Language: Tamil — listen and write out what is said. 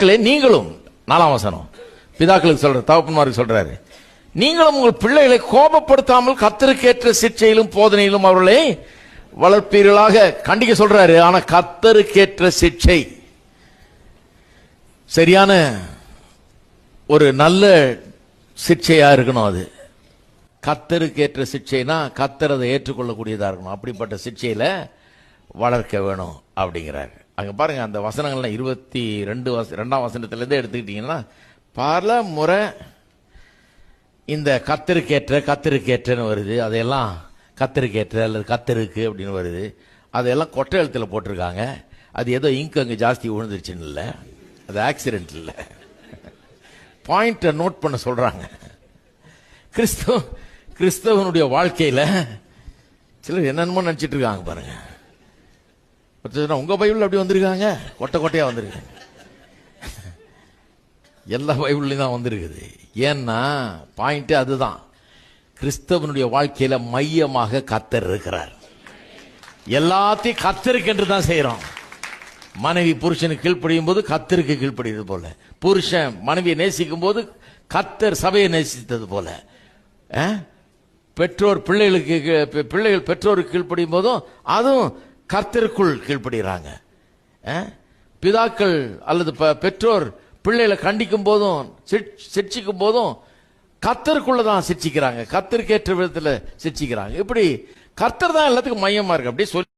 பிதாக்களே நீங்களும், 4ஆம் வசனம், பிதாக்களுக்கு சொல்ற, தகப்பன்மாருக்கு சொல்றாரு, நீங்களும் உங்கள் பிள்ளைகளை கோபப்படுத்தாமல் கர்த்தருக்கேற்ற சிட்சையிலும் போதனையிலும் அவர்களை வளர்ப்பீர்களாக. கண்டிக்க சொல்றாரு. ஆனா கர்த்தருக்கேற்ற சிட்சை, சரியான ஒரு நல்ல சிட்சையா இருக்கணும். அது கர்த்தருக்கேற்ற சிட்சைனா கர்த்தர் அதை ஏற்றுக்கொள்ளக்கூடியதா இருக்கணும். அப்படிப்பட்ட சிட்சையில வளர்க்க வேணும் அப்படிங்கிறாரு. அங்க பாருங்க, அந்த வசனங்கள்லாம் 22ஆம் வசனத்திலிருந்து எடுத்துக்கிட்டீங்கன்னா பல முறை இந்த கர்த்தருக்கேற்றன்னு வருது. அதையெல்லாம் கர்த்தருக்கேற்ற அல்லது கர்த்தருக்கு அப்படின்னு வருது. அதையெல்லாம் கொட்டை எழுத்துல போட்டிருக்காங்க. அது ஏதோ இங்கு அங்கே ஜாஸ்தி விழுந்துருச்சுன்னு இல்லை, அது ஆக்சிடென்ட் இல்லை, பாயிண்ட்டை நோட் பண்ண சொல்றாங்க. கிறிஸ்தவனுடைய வாழ்க்கையில சிலர் என்னென்னமோ நினைச்சிட்டு இருக்காங்க பாருங்க. உங்க பைபிள் அப்படி வந்திருக்காங்க, கொட்டை கொட்டையா வந்திருக்காங்க. எல்லா பைபிள்லையும் தான் வந்திருக்குது. ஏன்னா பாயிண்ட் அதுதான், கிறிஸ்தவனுடைய வாழ்க்கையில மையமாக கர்த்தர் இருக்கிறார். எல்லாத்தையும் கர்த்தருக்கு என்று தான் செய்யறோம். மனைவி புருஷனுக்கு கீழ்ப்படியும் போது கர்த்தருக்கு கீழ்ப்படியது போல, புருஷன் மனைவியை நேசிக்கும் போது கர்த்தர் சபையை நேசித்தது போல, பெற்றோர் பிள்ளைகள் பெற்றோருக்கு கீழ்ப்படியும் போதும் அதுவும் கர்த்தருக்குள் கீழ்ப்படுகிறாங்க. பிதாக்கள் அல்லது பெற்றோர் பிள்ளைகளை கண்டிக்கும் போதும் சிட்சிக்கும் போதும் கர்த்தருக்குள்ளதான் சிட்சிக்கிறாங்க, கர்த்தருக்கு ஏற்ற விதத்தில் சிட்சிக்கிறாங்க. இப்படி கர்த்தர் தான் எல்லாத்துக்கும் மையமா இருக்கு. அப்படி சொல்லி